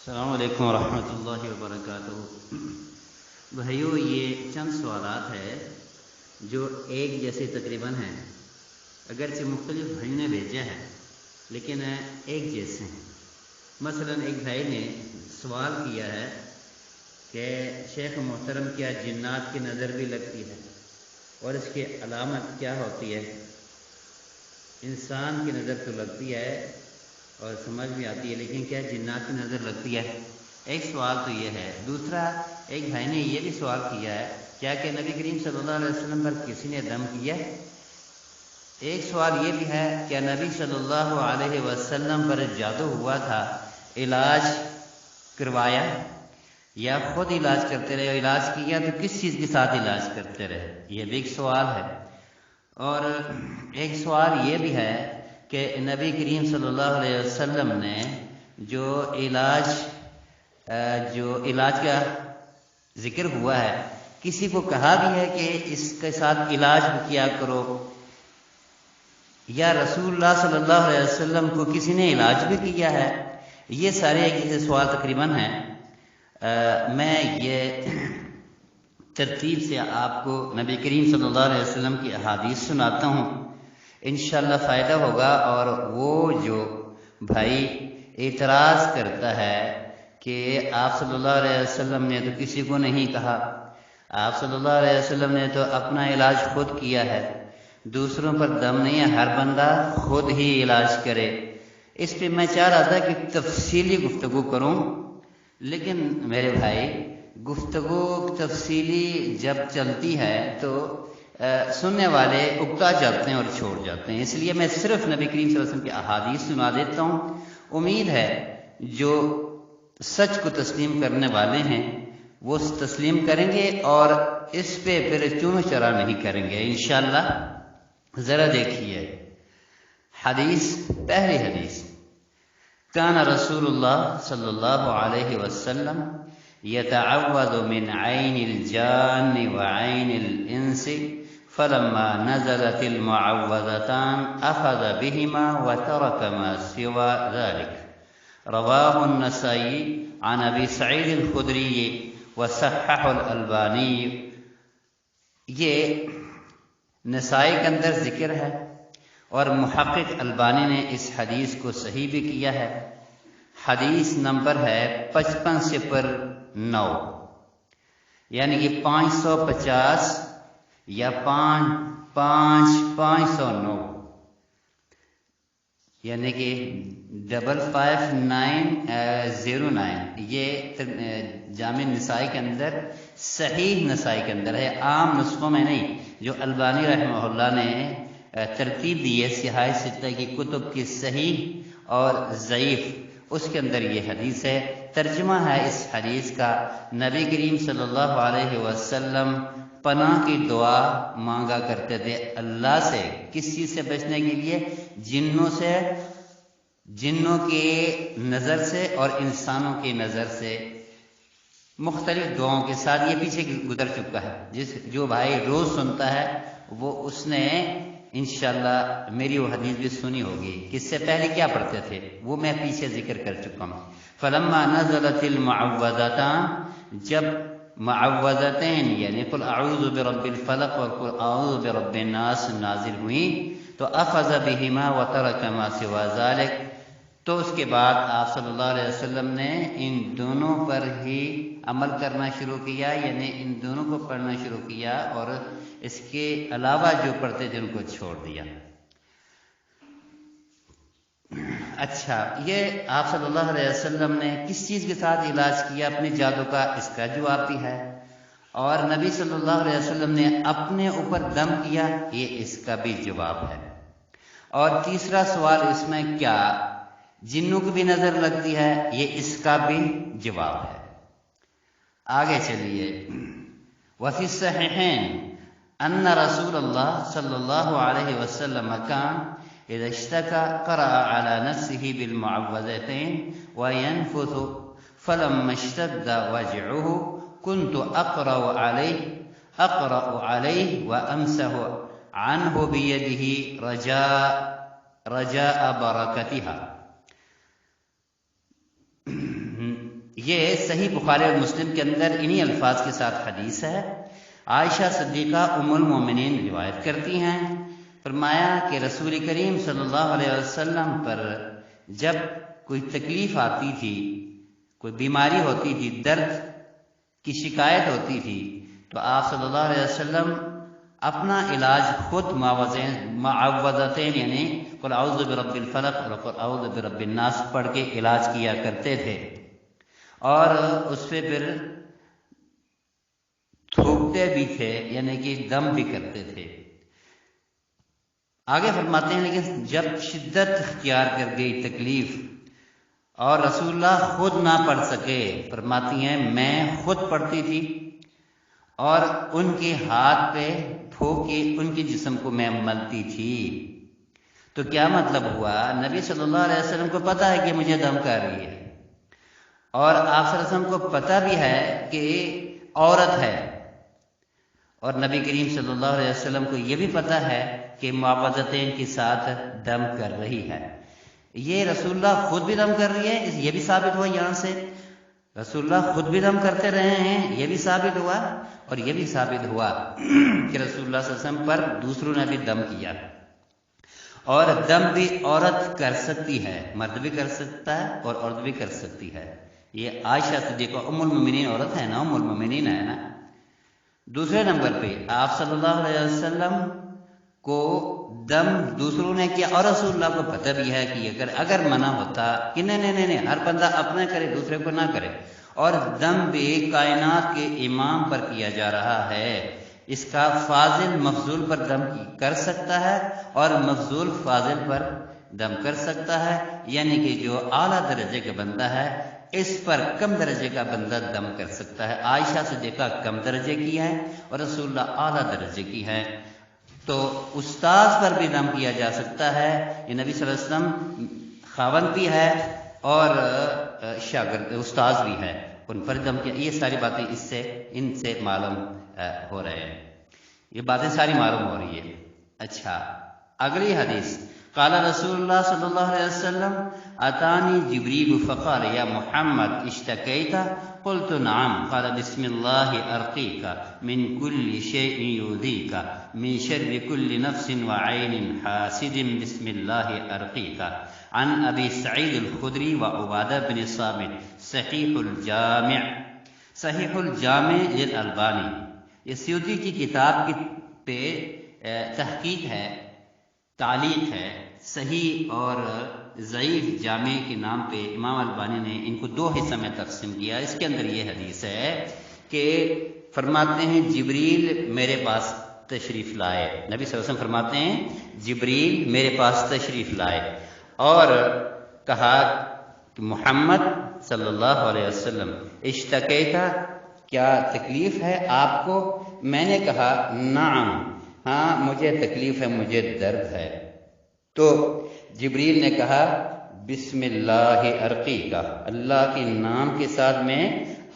السلام علیکم ورحمۃ اللہ وبرکاتہ۔ بھائیو، یہ چند سوالات ہیں جو ایک جیسے تقریباً ہیں، اگرچہ مختلف بھائیوں نے بھیجا ہے لیکن ایک جیسے ہیں۔ مثلا ایک بھائی نے سوال کیا ہے کہ شیخ محترم، کیا جنات کی نظر بھی لگتی ہے اور اس کی علامت کیا ہوتی ہے؟ انسان کی نظر تو لگتی ہے اور سمجھ بھی آتی ہے، لیکن کیا جنات کی نظر لگتی ہے؟ ایک سوال تو یہ ہے۔ دوسرا، ایک بھائی نے یہ بھی سوال کیا ہے، کیا کہ نبی کریم صلی اللہ علیہ وسلم پر کسی نے دم کیا؟ ایک سوال یہ بھی ہے، کیا نبی صلی اللہ علیہ وسلم پر جادو ہوا تھا، علاج کروایا یا خود علاج کرتے رہے؟ علاج کیا تو کس چیز کے ساتھ علاج کرتے رہے؟ یہ بھی ایک سوال ہے۔ اور ایک سوال یہ بھی ہے کہ نبی کریم صلی اللہ علیہ وسلم نے جو علاج کا ذکر ہوا ہے، کسی کو کہا بھی ہے کہ اس کے ساتھ علاج کیا کرو، یا رسول اللہ صلی اللہ علیہ وسلم کو کسی نے علاج بھی کیا ہے؟ یہ سارے ایک جیسے سوال تقریباً ہیں۔ میں یہ ترتیب سے آپ کو نبی کریم صلی اللہ علیہ وسلم کی احادیث سناتا ہوں، انشاءاللہ فائدہ ہوگا۔ اور وہ جو بھائی اعتراض کرتا ہے کہ آپ صلی اللہ علیہ وسلم نے تو کسی کو نہیں کہا، آپ صلی اللہ علیہ وسلم نے تو اپنا علاج خود کیا ہے، دوسروں پر دم نہیں ہے، ہر بندہ خود ہی علاج کرے، اس پہ میں چاہ رہا تھا کہ تفصیلی گفتگو کروں، لیکن میرے بھائی گفتگو تفصیلی جب چلتی ہے تو سننے والے اکتا جاتے ہیں اور چھوڑ جاتے ہیں، اس لیے میں صرف نبی کریم صلی اللہ علیہ وسلم کی احادیث سنا دیتا ہوں۔ امید ہے جو سچ کو تسلیم کرنے والے ہیں وہ تسلیم کریں گے اور اس پہ پھر چون و چرا نہیں کریں گے انشاءاللہ۔ ذرا دیکھیے حدیث، پہلی حدیث، کان رسول اللہ صلی اللہ علیہ وسلم یتعوذ من عین الجان وعین الانس فلما نزلت المعوذتان اخذ بهما وترك ما سوى ذلك، رواہ النسائی عن ابی سعید الخدری وصححہ الالبانی۔ یہ نسائی کے اندر ذکر ہے اور محقق البانی نے اس حدیث کو صحیح بھی کیا ہے۔ حدیث نمبر ہے 5509، یعنی کہ 550 یا 509، یعنی کہ 55909۔ یہ جامع نسائی کے اندر، صحیح نسائی کے اندر ہے، عام نسخوں میں نہیں، جو البانی رحمہ اللہ نے ترتیب دی ہے صحاح ستہ کی کتب کی صحیح اور ضعیف، اس کے اندر یہ حدیث ہے۔ ترجمہ ہے اس حدیث کا، نبی کریم صلی اللہ علیہ وسلم پناہ کی دعا مانگا کرتے تھے اللہ سے، کس چیز سے بچنے کے لیے؟ جنوں سے، جنوں کی نظر سے اور انسانوں کی نظر سے، مختلف دعاؤں کے ساتھ۔ یہ پیچھے گزر چکا ہے، جو بھائی روز سنتا ہے وہ اس نے انشاءاللہ میری وہ حدیث بھی سنی ہوگی کہ اس سے پہلے کیا پڑھتے تھے، وہ میں پیچھے ذکر کر چکا ہوں۔ فلما نزلت المعوذتان، جب معوذتین یعنی قل اعوذ برب الفلق اور قل اعوذ برب الناس نازل ہوئیں تو اخذ بہما وترک ما سوى ذلك، تو اس کے بعد آپ صلی اللہ علیہ وسلم نے ان دونوں پر ہی عمل کرنا شروع کیا، یعنی ان دونوں کو پڑھنا شروع کیا اور اس کے علاوہ جو پڑھتے تھے ان کو چھوڑ دیا۔ اچھا، یہ آپ صلی اللہ علیہ وسلم نے کس چیز کے ساتھ علاج کیا اپنے جادو کا، اس کا جواب بھی ہے، اور نبی صلی اللہ علیہ وسلم نے اپنے اوپر دم کیا، یہ اس کا بھی جواب ہے۔ اور تیسرا سوال اس میں، کیا جنوں کو بھی نظر لگتی ہے، یہ اس کا بھی جواب ہے۔ آگے چلیے، وفی الصحیحین ان رسول اللہ صلی اللہ علیہ وسلم کان اذا اشتكى قرأ على نفسه بالمعوذتين وينفث فلما اشتد وجعه كنت أقرأ عليه وأمسح عنه بيده رجاء بركتها۔ یہ صحیح بخاری اور مسلم کے اندر انہی الفاظ کے ساتھ حدیث ہے۔ عائشہ صدیقہ ام المومنین روایت کرتی ہیں، فرمایا کہ رسول کریم صلی اللہ علیہ وسلم پر جب کوئی تکلیف آتی تھی، کوئی بیماری ہوتی تھی، درد کی شکایت ہوتی تھی، تو آپ صلی اللہ علیہ وسلم اپنا علاج خود معوذتین یعنی قل اعوذ برب الفلق اور قل اعوذ برب الناس پڑھ کے علاج کیا کرتے تھے، اور اس پہ پھر تھوکتے بھی تھے، یعنی کہ دم بھی کرتے تھے۔ آگے فرماتے ہیں لیکن جب شدت اختیار کر گئی تکلیف اور رسول اللہ خود نہ پڑھ سکے، فرماتی ہیں میں خود پڑھتی تھی اور ان کے ہاتھ پہ پھونک کے ان کے جسم کو میں ملتی تھی۔ تو کیا مطلب ہوا؟ نبی صلی اللہ علیہ وسلم کو پتہ ہے کہ مجھے دم کر رہی ہے، اور آپ صلی اللہ علیہ وسلم کو پتہ بھی ہے کہ عورت ہے، اور نبی کریم صلی اللہ علیہ وسلم کو یہ بھی پتہ ہے کہ معوذتین کے ساتھ دم کر رہی ہے۔ یہ رسول اللہ خود بھی دم کر رہی ہے، یہ بھی ثابت ہوا یہاں سے، رسول اللہ خود بھی دم کرتے رہے ہیں، یہ بھی ثابت ہوا، اور یہ بھی ثابت ہوا کہ رسول اللہ صلی اللہ علیہ وسلم پر دوسروں نے بھی دم کیا۔ اور دم بھی عورت کر سکتی ہے، مرد بھی کر سکتا ہے اور عورت بھی کر سکتی ہے۔ یہ عائشہ صدیقہ ام المومنین عورت ہے نا، ام المومنین ہے نا۔ دوسرے نمبر پہ آپ صلی اللہ علیہ وسلم کو دم دوسروں نے کیا، اور رسول اللہ کو پتہ بھی ہے کہ اگر منع ہوتا کہ نہیں ہر بندہ اپنا کرے دوسرے کو نہ کرے، اور دم بھی کائنات کے امام پر کیا جا رہا ہے، اس کا فاضل مفضول پر دم کر سکتا ہے اور مفضول فاضل پر دم کر سکتا ہے، یعنی کہ جو اعلیٰ درجے کا بندہ ہے اس پر کم درجے کا بندہ دم کر سکتا ہے۔ عائشہ صدیقہ کم درجے کی ہے اور رسول اللہ اعلیٰ درجے کی ہے، تو استاذ پر بھی دم کیا جا سکتا ہے۔ یہ نبی صلی اللہ علیہ وسلم خاوند بھی ہے اور شاگرد استاذ بھی ہے، ان پر دم کیا۔ یہ ساری باتیں ان سے معلوم ہو رہے ہیں، یہ باتیں ساری معلوم ہو رہی ہے۔ اچھا، اگلی حدیث، قال رسول اللہ صلی اللہ علیہ وسلم اتانی جبریل فقال یا محمد اشتکیت؟ قلت نعم، قال بسم اللہ ارقیک من کل شیء یؤذیک من شر کل نفس وعین حاسد بسم اللہ ارقیک۔ عن ابی سعید الخدری وعبادہ بن صامت، صحیح الجامع للالبانی۔ یہ سیوطی کی کتاب پہ تحقیق ہے، تعلیق ہے، صحیح اور ضعیف جامع کے نام پہ امام البانی نے ان کو دو حصہ میں تقسیم کیا۔ اس کے اندر یہ حدیث ہے کہ فرماتے ہیں جبریل میرے پاس تشریف لائے، نبی صلی اللہ علیہ وسلم فرماتے ہیں جبریل میرے پاس تشریف لائے اور کہا کہ محمد صلی اللہ علیہ وسلم اشتکیتا، کیا تکلیف ہے آپ کو؟ میں نے کہا نعم، ہاں مجھے تکلیف ہے، مجھے درد ہے۔ تو جبریل نے کہا بسم اللہ ارقیک، اللہ کے نام کے ساتھ میں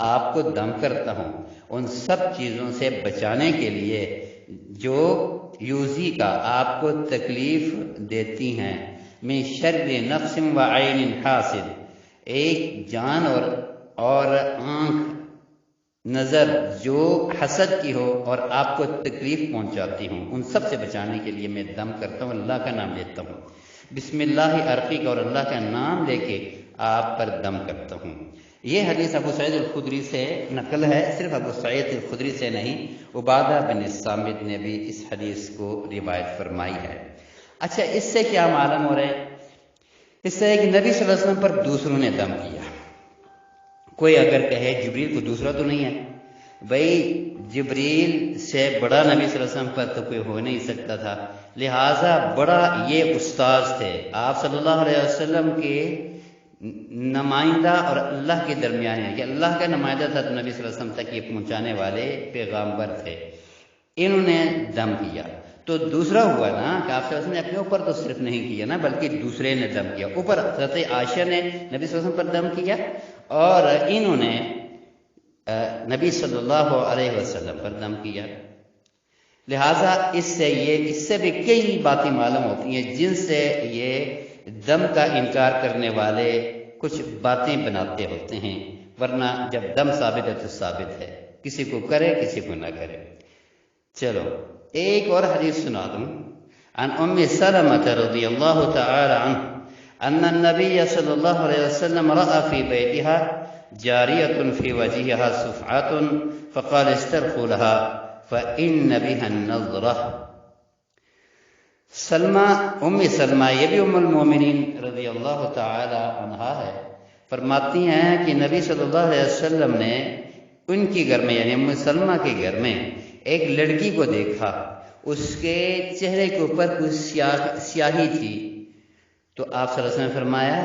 آپ کو دم کرتا ہوں ان سب چیزوں سے بچانے کے لیے جو یوزی کا آپ کو تکلیف دیتی ہیں، من شر نفس وعین حاسد، ایک جان اور آنکھ نظر جو حسد کی ہو اور آپ کو تکلیف پہنچاتی ہوں، ان سب سے بچانے کے لیے میں دم کرتا ہوں، اللہ کا نام لیتا ہوں، بسم اللہ ارقیک، اور اللہ کا نام لے کے آپ پر دم کرتا ہوں۔ یہ حدیث ابو سعید الخدری سے نقل ہے، صرف ابو سعید الخدری سے نہیں، عبادہ بن صامت نے بھی اس حدیث کو روایت فرمائی ہے۔ اچھا، اس سے کیا معلوم ہو رہا ہے؟ اس سے کہ نبی صلی اللہ علیہ وسلم پر دوسروں نے دم کیا۔ کوئی اگر کہے جبریل کو دوسرا تو نہیں ہے، بھائی جبریل سے بڑا نبی صلی اللہ علیہ وسلم پر تو کوئی ہو نہیں سکتا تھا، لہٰذا بڑا یہ استاذ تھے آپ صلی اللہ علیہ وسلم کے نمائندہ اور اللہ کے درمیان ہے کہ اللہ کا نمائندہ تھا، تو نبی صلی اللہ علیہ وسلم تک یہ پہنچانے والے پیغامبر تھے، انہوں نے دم کیا۔ تو دوسرا ہوا نا کہ آپ صلی اللہ علیہ وسلم نے اپنے اوپر تو صرف نہیں کیا نا، بلکہ دوسرے نے دم کیا، اوپر حضرت عائشہ نے نبی صلی اللہ علیہ وسلم پر دم کیا اور انہوں نے نبی صلی اللہ علیہ وسلم پر دم کیا۔ لہٰذا اس سے بھی کئی باتیں معلوم ہوتی ہیں جن سے یہ دم کا انکار کرنے والے کچھ باتیں بناتے ہوتے ہیں، ورنہ جب دم ثابت ہے تو ثابت ہے، کسی کو کرے کسی کو نہ کرے۔ چلو ایک اور حدیث سنا دوں۔ عن ام سلمة رضی اللہ تعالی عنہ ان النبی صلی اللہ علیہ وسلم رأى في بيتها جاریة في وجهها صفعة فقال استرخوا لها فإن بها النظرة۔ ام سلمہ یہ بھی ام المومنین رضی اللہ تعالی عنہا ہے، فرماتی ہیں کہ نبی صلی اللہ علیہ وسلم نے ان کے گھر میں یعنی ام سلمہ کے گھر میں ایک لڑکی کو دیکھا، اس کے چہرے کے اوپر کچھ سیاہی تھی، تو آپ صلی اللہ علیہ وسلم نے فرمایا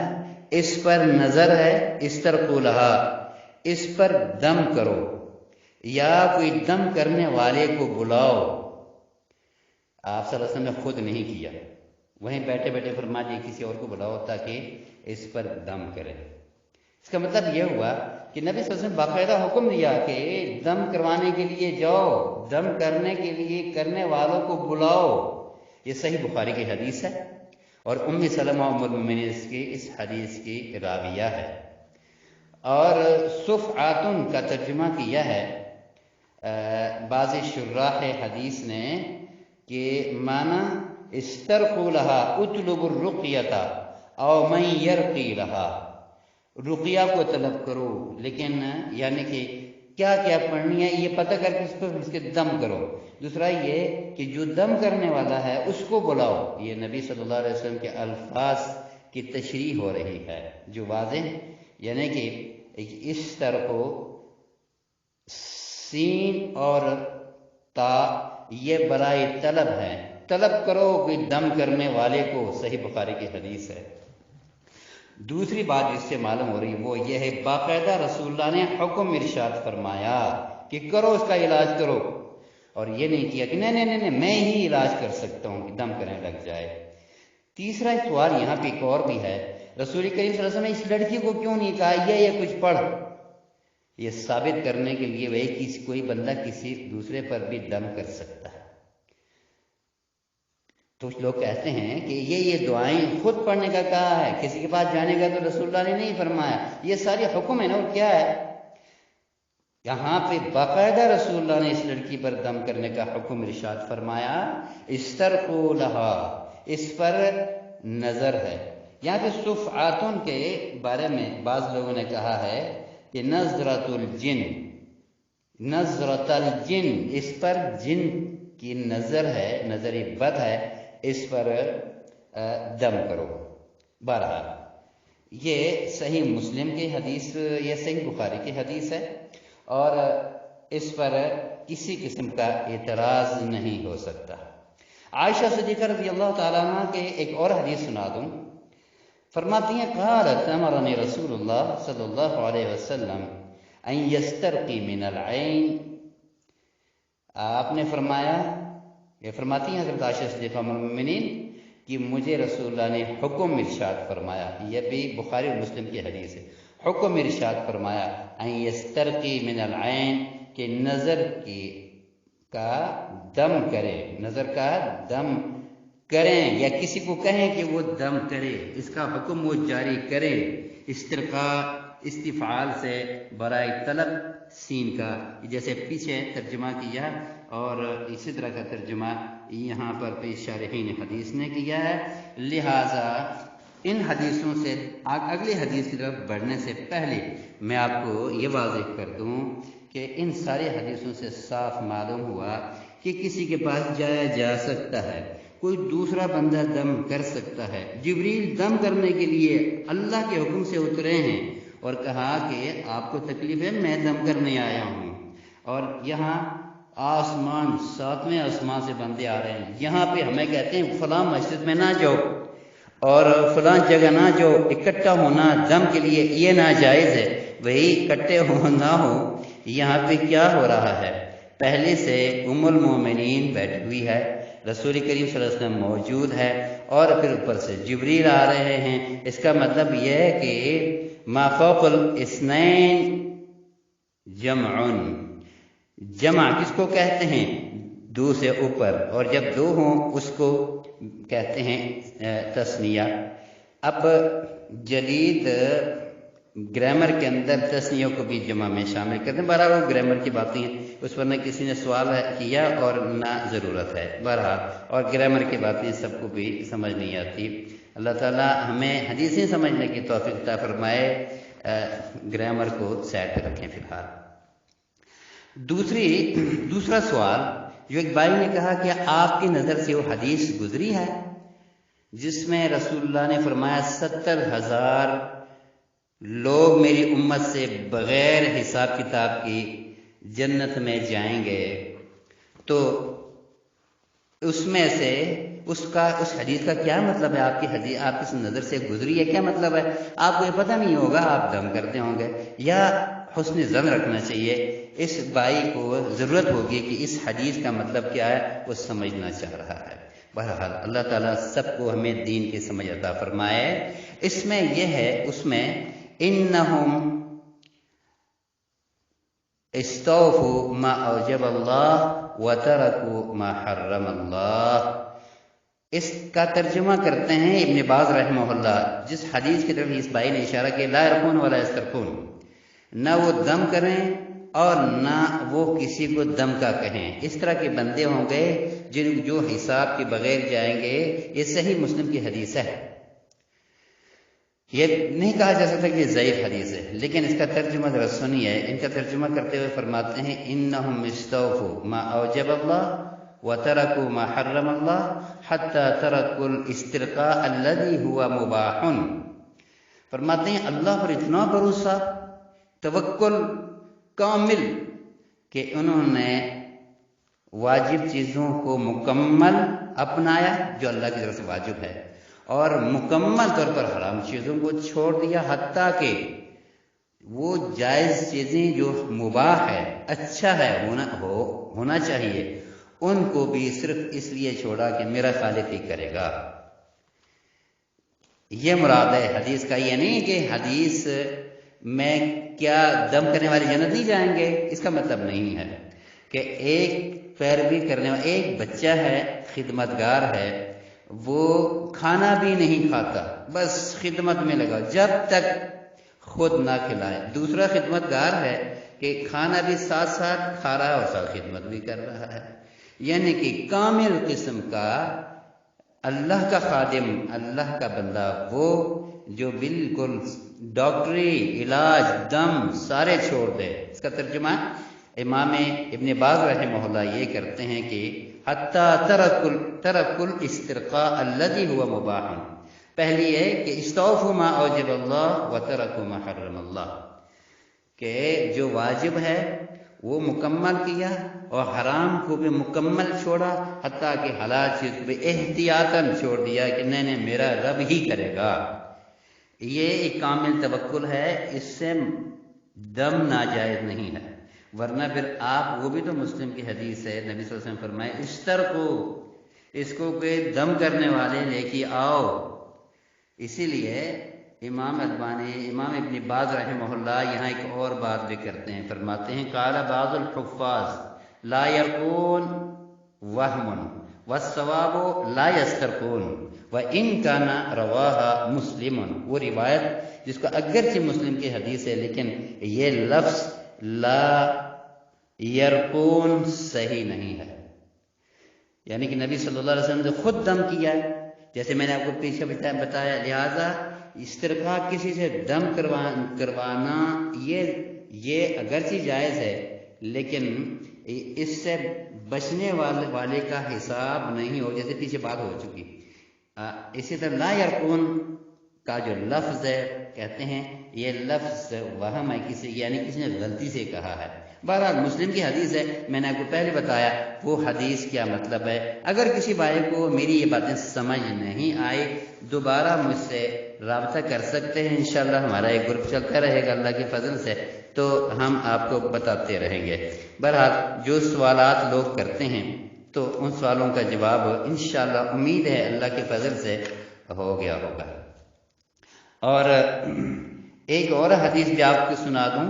اس پر نظر ہے، استرقوا لہا، اس پر دم کرو یا کوئی دم کرنے والے کو بلاؤ۔ آپ صلی اللہ علیہ وسلم نے خود نہیں کیا، وہیں بیٹھے بیٹھے فرما دیے کسی اور کو بلاؤ تاکہ اس پر دم کرے۔ اس کا مطلب یہ ہوا کہ نبی صلی اللہ علیہ وسلم باقاعدہ حکم دیا کہ دم کروانے کے لیے جاؤ، دم کرنے کے لیے کرنے والوں کو بلاؤ۔ یہ صحیح بخاری کی حدیث ہے اور ام سلمہ ام المؤمنین کی اس حدیث کی راویہ ہے۔ اور صفعاتن کا ترجمہ کیا ہے بعض شراح حدیث نے کہ معنی استرقوا لہا اطلبوا الرقیۃ او من یرقی لہا، رقیہ کو طلب کرو، لیکن یعنی کہ کیا کیا پڑھنی ہے یہ پتہ کر کے اس پر اس کے دم کرو۔ دوسرا یہ کہ جو دم کرنے والا ہے اس کو بلاؤ۔ یہ نبی صلی اللہ علیہ وسلم کے الفاظ کی تشریح ہو رہی ہے جو واضح، یعنی کہ اس طرح کو سین اور تا یہ برائے طلب ہے، طلب کرو کہ دم کرنے والے کو، صحیح بخاری کی حدیث ہے۔ دوسری بات جس سے معلوم ہو رہی ہے وہ یہ ہے باقاعدہ رسول اللہ نے حکم ارشاد فرمایا کہ کرو، اس کا علاج کرو، اور یہ نہیں کیا کہ نہیں میں ہی علاج کر سکتا ہوں کہ دم کرنے لگ جائے۔ تیسرا سوال یہاں پہ ایک اور بھی ہے، رسول کریم صلی اللہ علیہ وسلم نے اس لڑکی کو کیوں نہیں کہا یہ کچھ پڑھ؟ یہ ثابت کرنے کے لیے وہی کوئی بندہ کسی دوسرے پر بھی دم کر سکتا ہے۔ تو لوگ کہتے ہیں کہ یہ دعائیں خود پڑھنے کا کہا ہے، کسی کے پاس جانے کا تو رسول اللہ نے نہیں فرمایا، یہ ساری حکم ہے نا، اور کیا ہے یہاں پہ باقاعدہ رسول اللہ نے اس لڑکی پر دم کرنے کا حکم ارشاد فرمایا، استرقوا لہا، اس پر نظر ہے۔ یہاں پہ صفعاتن کے بارے میں بعض لوگوں نے کہا ہے کہ نظرۃ الجن، نظرۃ الجن، اس پر جن کی نظر ہے، نظر بد ہے، اس پر دم کرو۔ بہرحال یہ صحیح مسلم کی حدیث، یہ صحیح بخاری کی حدیث ہے اور اس پر کسی قسم کا اعتراض نہیں ہو سکتا۔ عائشہ صدیقہ رضی اللہ تعالیٰ عنہ کے ایک اور حدیث سنا دوں، فرماتی ہیں قالت امرنی رسول اللہ صلی اللہ علیہ وسلم ان یسترقی من العین، آپ نے فرمایا، یہ فرماتی ہیں حضرت عائشہ صدیقہ ام المؤمنین کہ مجھے رسول اللہ نے حکم ارشاد فرمایا، یہ بھی بخاری اور مسلم کی حدیث ہے، حکم ارشاد فرمایا ان یسترقی من العین، کہ نظر کا دم کرے، نظر کا دم کریں یا کسی کو کہیں کہ وہ دم کرے، اس کا حکم وہ جاری کرے۔ استرقاء استفعال سے برائے طلب سین کا، جیسے پیچھے ترجمہ کیا اور اسی طرح کا ترجمہ یہاں پر پیش شارحین حدیث نے کیا ہے۔ لہٰذا ان حدیثوں سے اگلی حدیث کی طرف بڑھنے سے پہلے میں آپ کو یہ واضح کر دوں کہ ان ساری حدیثوں سے صاف معلوم ہوا کہ کسی کے پاس جایا جا سکتا ہے، کوئی دوسرا بندہ دم کر سکتا ہے۔ جبریل دم کرنے کے لیے اللہ کے حکم سے اترے ہیں اور کہا کہ آپ کو تکلیف ہے، میں دم کرنے آیا ہوں، اور یہاں آسمان 7ویں آسمان سے بندے آ رہے ہیں، یہاں پہ ہمیں کہتے ہیں فلاں مسجد میں نہ جاؤ اور فلاں جگہ نہ جاؤ، اکٹھا ہونا دم کے لیے یہ ناجائز ہے۔ وہی اکٹھے ہو نہ ہو، یہاں پہ کیا ہو رہا ہے، پہلے سے ام المومنین بیٹھی ہوئی ہے، رسول کریم صلی اللہ علیہ وسلم موجود ہے اور پھر اوپر سے جبریل آ رہے ہیں۔ اس کا مطلب یہ ہے کہ ما فوق الاثنین جمع، جمع کس کو کہتے ہیں؟ دو سے اوپر، اور جب دو ہوں اس کو کہتے ہیں تثنیہ۔ اب جدید گرامر کے اندر تسنیوں کو بھی جمع میں شامل کرتے ہیں۔ بہرحال وہ گرامر کی باتیں ہیں، اس پر نہ کسی نے سوال کیا اور نہ ضرورت ہے بہرحال، اور گرامر کی باتیں سب کو بھی سمجھ نہیں آتی۔ اللہ تعالیٰ ہمیں حدیثیں سمجھنے کی توفیق عطا فرمائے، گرامر کو سائڈ پہ رکھیں فی الحال۔ دوسرا سوال جو ایک بھائی نے کہا کہ آپ کی نظر سے وہ حدیث گزری ہے جس میں رسول اللہ نے فرمایا 70,000 لوگ میری امت سے بغیر حساب کتاب کی جنت میں جائیں گے، تو اس میں سے اس حدیث کا کیا مطلب ہے؟ آپ کی حدیث آپ کی نظر سے گزری ہے، کیا مطلب ہے؟ آپ کو یہ پتہ نہیں ہوگا، آپ دم کرتے ہوں گے، یا حسن ظن رکھنا چاہیے؟ اس بھائی کو ضرورت ہوگی کہ اس حدیث کا مطلب کیا ہے وہ سمجھنا چاہ رہا ہے۔ بہرحال اللہ تعالیٰ سب کو ہمیں دین کی سمجھ عطا فرمائے۔ اس میں یہ ہے، اس میں انہم استوفوا ما اوجب اللہ وترکوا ما حرم اللہ، اس کا ترجمہ کرتے ہیں ابن باز رحمہ اللہ، جس حدیث کی طرف اس بھائی نے اشارہ کیا، لا یرقون ولا یسترقون، نہ وہ دم کریں اور نہ وہ کسی کو دم کا کہیں۔ اس طرح کے بندے ہوں گے جو حساب کے بغیر جائیں گے۔ یہ صحیح مسلم کی حدیث ہے، یہ نہیں کہا جا سکتا کہ یہ ضعیف حدیث ہے، لیکن اس کا ترجمہ ذرا سنیے۔ ان کا ترجمہ کرتے ہوئے فرماتے ہیں انہم استوفوا ما اوجب اللہ وترکوا ما حرم اللہ حتی ترکوا الاسترقاء الذی هو مباح، فرماتے ہیں اللہ پر اتنا بھروسہ، توکل کامل، کہ انہوں نے واجب چیزوں کو مکمل اپنایا جو اللہ کی طرف سے واجب ہے، اور مکمل طور پر حرام چیزوں کو چھوڑ دیا، حتیٰ کہ وہ جائز چیزیں جو مباح ہے، اچھا ہے، ہونا چاہیے، ان کو بھی صرف اس لیے چھوڑا کہ میرا خالق ہی کرے گا۔ یہ مراد ہے حدیث کا، یہ نہیں کہ حدیث میں کیا دم کرنے والے جنت نہیں جائیں گے، اس کا مطلب نہیں ہے کہ ایک پیروی کرنے والا ایک بچہ ہے، خدمتگار ہے، وہ کھانا بھی نہیں کھاتا، بس خدمت میں لگا جب تک خود نہ کھلائے۔ دوسرا خدمتگار ہے کہ کھانا بھی ساتھ ساتھ کھا رہا ہے اور ساتھ خدمت بھی کر رہا ہے، یعنی کہ کامل قسم کا اللہ کا خادم، اللہ کا بندہ، وہ جو بالکل ڈاکٹری علاج دم سارے چھوڑ دے۔ اس کا ترجمہ امام ابن باز رحمہ اللہ یہ کرتے ہیں کہ حتی ترک الاسترقاء الذی هو مباح، پہلی ہے کہ استوفوا ما اوجب اللہ وترکوا ما حرم اللہ، کہ جو واجب ہے وہ مکمل کیا اور حرام کو بھی مکمل چھوڑا، حتیٰ کہ حلال چیز کو بھی احتیاطاً چھوڑ دیا کہ نہیں میرا رب ہی کرے گا۔ یہ ایک کامل توکل ہے، اس سے دم ناجائز نہیں ہے، ورنہ پھر آپ، وہ بھی تو مسلم کی حدیث ہے، نبی صلی اللہ علیہ وسلم فرمائے اس کو کوئی دم کرنے والے لے کے آؤ۔ اسی لیے امام ابن باز رحمہ اللہ یہاں ایک اور بات بھی کرتے ہیں، فرماتے ہیں قال بعض الحفاظ لا یرقون وہم والصواب لا یسترقون وان کان رواها مسلم، وہ روایت جس کو اگرچہ مسلم کی حدیث ہے لیکن یہ لفظ لا یرقون صحیح نہیں ہے، یعنی کہ نبی صلی اللہ علیہ وسلم نے خود دم کیا ہے، جیسے میں نے آپ کو پیچھے بتایا، لہذا استرقاء کسی سے دم کروانا یہ اگرچہ جائز ہے لیکن اس سے بچنے والے کا حساب نہیں ہو، جیسے پیچھے بات ہو چکی۔ اسی طرح لا یرقون کا جو لفظ ہے کہتے ہیں یہ لفظ وہم ہے، یعنی کسی نے غلطی سے کہا ہے۔ بہرحال مسلم کی حدیث ہے، میں نے آپ کو پہلے بتایا وہ حدیث کیا مطلب ہے۔ اگر کسی بھائی کو میری یہ باتیں سمجھ نہیں آئی، دوبارہ مجھ سے رابطہ کر سکتے ہیں، انشاءاللہ ہمارا ایک گروپ چلتا رہے گا اللہ کے فضل سے، تو ہم آپ کو بتاتے رہیں گے۔ بہرحال جو سوالات لوگ کرتے ہیں تو ان سوالوں کا جواب انشاءاللہ امید ہے اللہ کے فضل سے ہو گیا ہوگا۔ اور ایک اور حدیث بھی آپ کو سنا دوں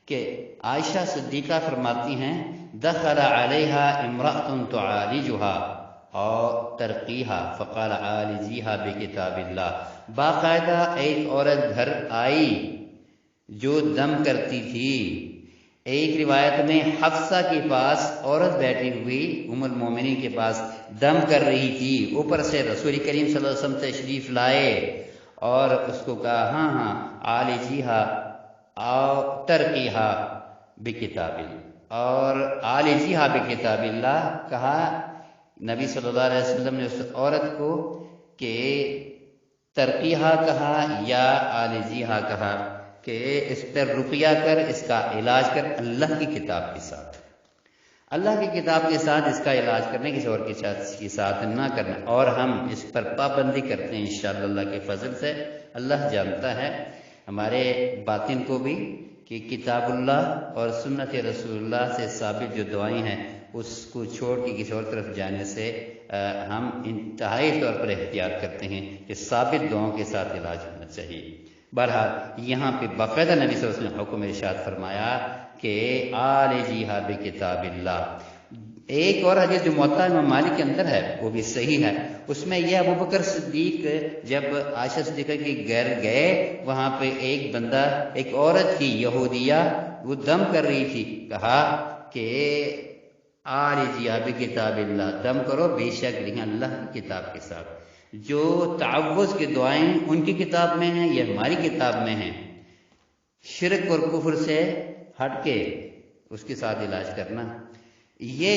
کہ عائشہ صدیقہ فرماتی ہیں دخل علیہا امرأۃ تعالجها اور ترقیہا فقال عالجیہا بکتاب اللہ، باقاعدہ ایک عورت گھر آئی جو دم کرتی تھی۔ ایک روایت میں حفصہ کے پاس عورت بیٹھی ہوئی ام المومنین کے پاس دم کر رہی تھی، اوپر سے رسول کریم صلی اللہ علیہ وسلم تشریف لائے اور اس کو کہا ہاں ہاں عالجیہا او ترقیہا بکتاب اللہ، اور عالجیہا بکتاب اللہ کہا نبی صلی اللہ علیہ وسلم نے اس عورت کو کہ ترقیہا کہا یا عالجیہا کہا کہ اس پر رقیہ کر، اس کا علاج کر اللہ کی کتاب کے ساتھ، اللہ کی کتاب کے ساتھ اس کا علاج کرنے کسی اور کے ساتھ نہ کرنا۔ اور ہم اس پر پابندی کرتے ہیں انشاءاللہ اللہ کے فضل سے۔ اللہ جانتا ہے ہمارے باطن کو بھی کہ کتاب اللہ اور سنت رسول اللہ سے ثابت جو دعائیں ہیں اس کو چھوڑ کے کسی اور طرف جانے سے ہم انتہائی طور پر احتیاط کرتے ہیں کہ ثابت دعاؤں کے ساتھ علاج ہونا چاہیے۔ بہرحال یہاں پہ باقاعدہ نبی صلی اللہ علیہ وسلم نے حکم ارشاد فرمایا کہ عالجیہا بکتاب اللہ۔ ایک اور حدیث جو موطا امام مالک کے اندر ہے وہ بھی صحیح ہے، اس میں یہ ابوبکر صدیق جب عائشہ صدیقہ کے گھر گئے، وہاں پہ ایک بندہ، ایک عورت تھی یہودیہ، وہ دم کر رہی تھی، کہا کہ عالجیہا بکتاب اللہ، دم کرو بے شک لیکن اللہ کی کتاب کے ساتھ۔ جو تعوذ کی دعائیں ان کی کتاب میں ہیں یہ ہماری کتاب میں ہیں، شرک اور کفر سے ہٹ کے اس کے ساتھ علاج کرنا۔ یہ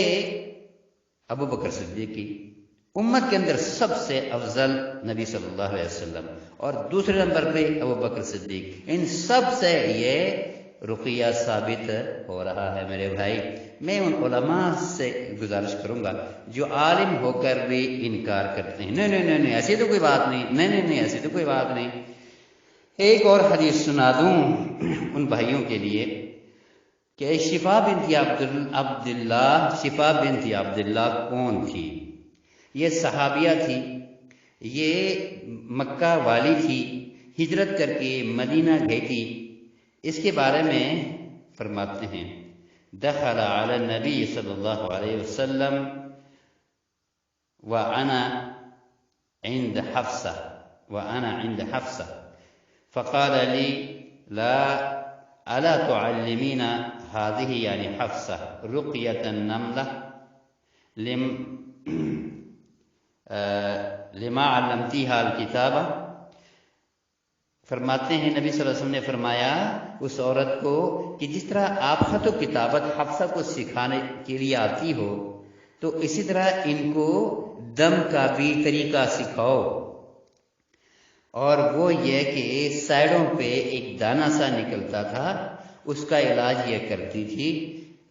ابوبکر صدیق کی امت کے اندر سب سے افضل نبی صلی اللہ علیہ وسلم، اور دوسرے نمبر پہ ابوبکر صدیق، ان سب سے یہ رقیہ ثابت ہو رہا ہے۔ میرے بھائی میں ان علماء سے گزارش کروں گا جو عالم ہو کر بھی انکار کرتے ہیں، نہیں نہیں نہیں ایسی تو کوئی بات نہیں، نہیں ایسی تو کوئی بات نہیں۔ ایک اور حدیث سنا دوں ان بھائیوں کے لیے کہ شفا بنت عبداللہ کون تھی؟ یہ صحابیہ تھی، یہ مکہ والی تھی، ہجرت کر کے مدینہ گئی تھی۔ اس کے بارے میں فرماتے ہیں دخل علی النبی صلی اللہ علیہ وسلم وانا عند حفصہ فقال لي الا تعلمين هذه يعني حفصة رقية النملة لما علمتيها الكتابة۔ فرماتے ہیں نبی صلی اللہ علیہ وسلم نے فرمایا اس عورت کو کہ جس طرح آپ خط و کتابت حفصہ کو سکھانے کے لیے آتی ہو تو اسی طرح ان کو دم کا بھی طریقہ سکھاؤ، اور وہ یہ کہ سائڈوں پہ ایک دانہ سا نکلتا تھا، اس کا علاج یہ کرتی تھی،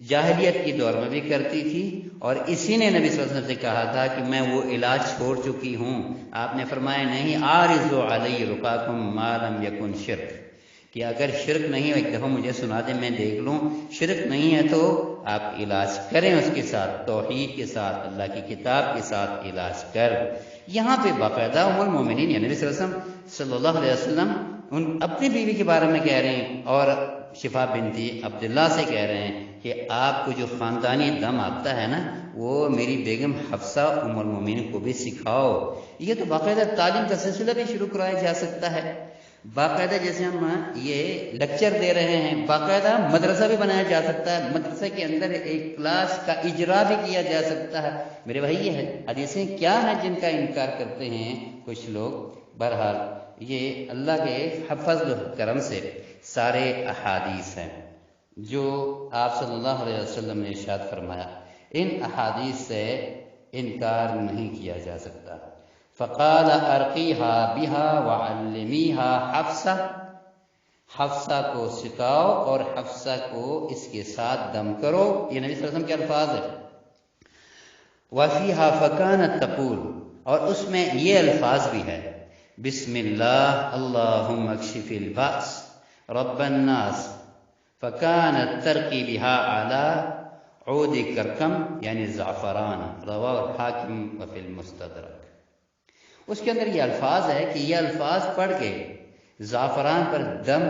جاہلیت کی دور میں بھی کرتی تھی، اور اسی نے نبی صلی اللہ علیہ وسلم سے کہا تھا کہ میں وہ علاج چھوڑ چکی ہوں۔ آپ نے فرمایا نہیں عارض علی رقاکم ما لم یکن شرک، کہ اگر شرک نہیں ہو ایک دفعہ مجھے سنا دیں میں دیکھ لوں، شرک نہیں ہے تو آپ علاج کریں اس کے ساتھ، توحید کے ساتھ، اللہ کی کتاب کے ساتھ علاج کر۔ یہاں پہ باقاعدہ ام المومنین یا نبی صلی اللہ علیہ وسلم ان اپنی بیوی کے بارے میں کہہ رہے ہیں اور شفا بنت عبداللہ سے کہہ رہے ہیں کہ آپ کو جو خاندانی دم آتا ہے نا وہ میری بیگم حفصہ ام المومنین کو بھی سکھاؤ۔ یہ تو باقاعدہ تعلیم کا سلسلہ بھی شروع کرایا جا سکتا ہے، باقاعدہ جیسے ہم یہ لیکچر دے رہے ہیں، باقاعدہ مدرسہ بھی بنایا جا سکتا ہے، مدرسے کے اندر ایک کلاس کا اجرا بھی کیا جا سکتا ہے۔ میرے بھائی یہ حدیثیں کیا ہیں جن کا انکار کرتے ہیں کچھ لوگ؟ بہرحال یہ اللہ کے فضل و کرم سے سارے احادیث ہیں جو آپ صلی اللہ علیہ وسلم نے ارشاد فرمایا، ان احادیث سے انکار نہیں کیا جا سکتا۔ فقال ارقیہا بہا وعلمیہا حفصہ، حفصہ کو سکھاؤ اور حفصہ کو اس کے ساتھ دم کرو، یہ نبی صلی اللہ علیہ وسلم کے الفاظ ہیں۔ وفیہا فکانت تقول، اور اس میں یہ الفاظ بھی ہے بسم اللہ اللہم اکشف الباس رب الناس، فکانت ترقی بہا علی عود کرکم یعنی زعفران، رواہ الحاکم وفی المستدرک۔ اس کے اندر یہ الفاظ ہے کہ یہ الفاظ پڑھ کے زعفران پر دم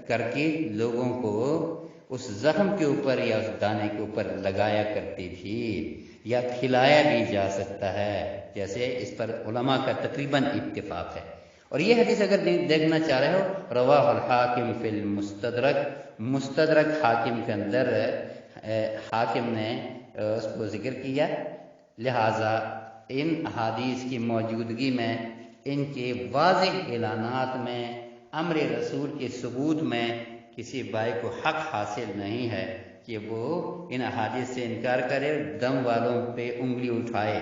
کر کے لوگوں کو اس زخم کے اوپر یا اس دانے کے اوپر لگایا کرتی تھی، یا کھلایا بھی جا سکتا ہے، جیسے اس پر علماء کا تقریباً اتفاق ہے۔ اور یہ حدیث اگر دیکھنا چاہ رہے ہو، رواہ الحاکم فی المستدرک، مستدرک حاکم کے اندر حاکم نے اس کو ذکر کیا، لہٰذا ان احادیث کی موجودگی میں، ان کے واضح اعلانات میں، امر رسول کے ثبوت میں کسی بھائی کو حق حاصل نہیں ہے کہ وہ ان احادیث سے انکار کرے، دم والوں پہ انگلی اٹھائے۔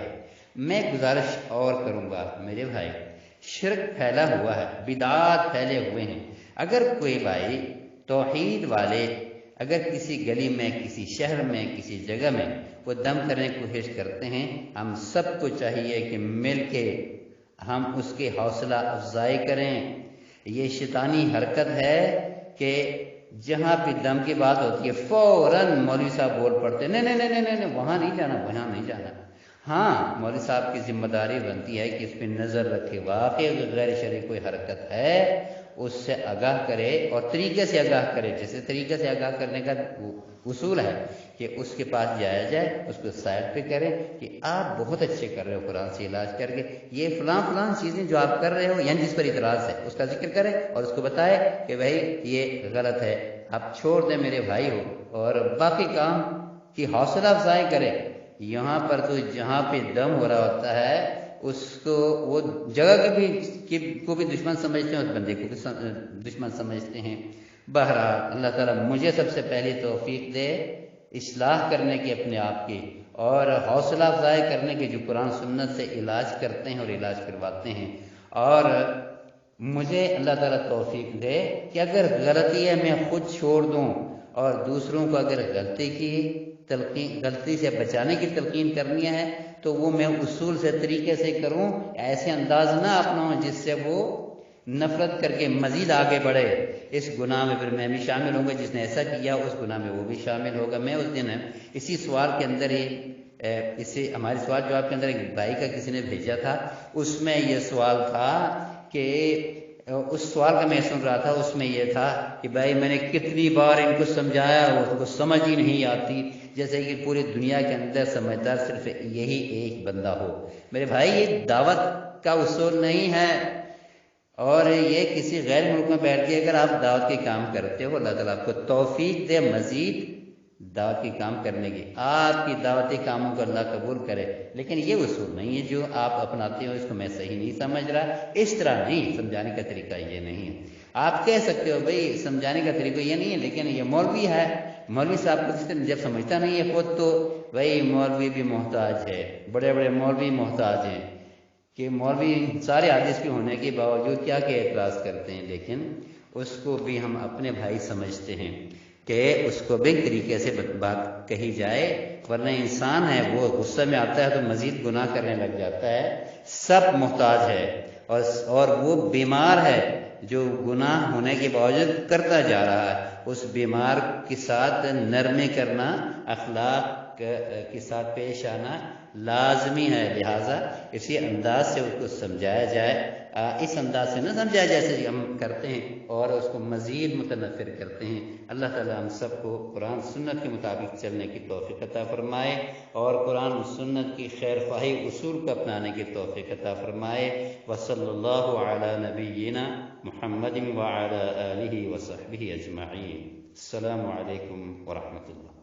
میں گزارش اور کروں گا میرے بھائی، شرک پھیلا ہوا ہے، بدعات پھیلے ہوئے ہیں۔ اگر کوئی بھائی توحید والے اگر کسی گلی میں، کسی شہر میں، کسی جگہ میں وہ دم کرنے کی کوشش کرتے ہیں، ہم سب کو چاہیے کہ مل کے ہم اس کے حوصلہ افزائی کریں۔ یہ شیطانی حرکت ہے کہ جہاں پہ دم کی بات ہوتی ہے فوراً مولوی صاحب بول پڑتے ہیں، نہیں نہیں نہیں نہیں وہاں نہیں جانا، وہاں نہیں جانا۔ ہاں، مولوی صاحب کی ذمہ داری بنتی ہے کہ اس پہ نظر رکھے، واقعی غیر شرعی کوئی حرکت ہے اس سے آگاہ کرے، اور طریقے سے آگاہ کرے۔ جیسے طریقے سے آگاہ کرنے کا اصول ہے کہ اس کے پاس جایا جائے، اس کو سائڈ پہ کرے کہ آپ بہت اچھے کر رہے ہو قرآن سے علاج کر کے، یہ فلاں فلاں چیزیں جو آپ کر رہے ہو، یعنی جس پر اعتراض ہے اس کا ذکر کرے اور اس کو بتائے کہ بھائی یہ غلط ہے، آپ چھوڑ دیں میرے بھائی ہو، اور باقی کام کی حوصلہ افزائی کرے۔ یہاں پر تو جہاں پہ دم ہو رہا ہوتا ہے اس کو وہ جگہ کو بھی دشمن سمجھتے ہیں، اس بندے کو بھی دشمن سمجھتے ہیں۔ بہرحال اللہ تعالیٰ مجھے سب سے پہلی توفیق دے اصلاح کرنے کی اپنے آپ کی، اور حوصلہ افزائی کرنے کی، جو قرآن سنت سے علاج کرتے ہیں اور علاج کرواتے ہیں۔ اور مجھے اللہ تعالیٰ توفیق دے کہ اگر غلطی ہے میں خود چھوڑ دوں، اور دوسروں کو اگر غلطی سے بچانے کی تلقین کرنی ہے تو وہ میں اصول سے طریقے سے کروں، ایسے انداز نہ اپناؤں جس سے وہ نفرت کر کے مزید آگے بڑھے۔ اس گناہ میں پھر میں بھی شامل ہوں گا، جس نے ایسا کیا اس گناہ میں وہ بھی شامل ہوگا۔ میں اس دن اسی سوال کے اندر ہی ہمارے سوال جواب کے اندر ایک بھائی کا کسی نے بھیجا تھا، اس میں یہ سوال تھا کہ اس سوال کا میں سن رہا تھا، اس میں یہ تھا کہ بھائی میں نے کتنی بار ان کو سمجھایا، وہ کو سمجھ ہی نہیں آتی، جیسے کہ پوری دنیا کے اندر سمجھدار صرف یہی ایک بندہ ہو۔ میرے بھائی یہ دعوت کا اصول نہیں ہے، اور یہ کسی غیر ملک میں بیٹھ کے اگر آپ دعوت کے کام کرتے ہو، اللہ تعالیٰ آپ کو توفیق دے مزید دعوت کے کام کرنے کی، آپ کی دعوتی کاموں کو اللہ قبول کرے، لیکن یہ اصول نہیں ہے جو آپ اپناتے ہو، اس کو میں صحیح نہیں سمجھ رہا، اس طرح نہیں، سمجھانے کا طریقہ یہ نہیں ہے۔ آپ کہہ سکتے ہو بھائی سمجھانے کا طریقہ یہ نہیں ہے، لیکن یہ مولوی ہے، مولوی صاحب کو جب سمجھتا نہیں ہے خود تو بھائی مولوی بھی محتاج ہے، بڑے بڑے مولوی محتاج ہیں، کہ مولوی سارے حدیث کے ہونے کے باوجود کیا کہ اعتراض کرتے ہیں، لیکن اس کو بھی ہم اپنے بھائی سمجھتے ہیں کہ اس کو بھی طریقے سے بات کہی جائے، ورنہ انسان ہے وہ غصے میں آتا ہے تو مزید گناہ کرنے لگ جاتا ہے۔ سب محتاج ہے، اور وہ بیمار ہے جو گناہ ہونے کے باوجود کرتا جا رہا ہے۔ اس بیمار کے ساتھ نرمی کرنا، اخلاق کے ساتھ پیش آنا لازمی ہے، لہٰذا اسی انداز سے اس کو سمجھایا جائے، اس انداز سے نہ سمجھایا جیسے ہم کرتے ہیں اور اس کو مزید متنفر کرتے ہیں۔ اللہ تعالیٰ ہم سب کو قرآن سنت کے مطابق چلنے کی توفیق عطا فرمائے، اور قرآن و سنت کی خیر خواہی اصول کو اپنانے کی توفیق عطا فرمائے۔ وصلی اللہ علی نبینا محمد وعلی آلہ وصحبہ اجمعین۔ السلام علیکم ورحمۃ اللہ۔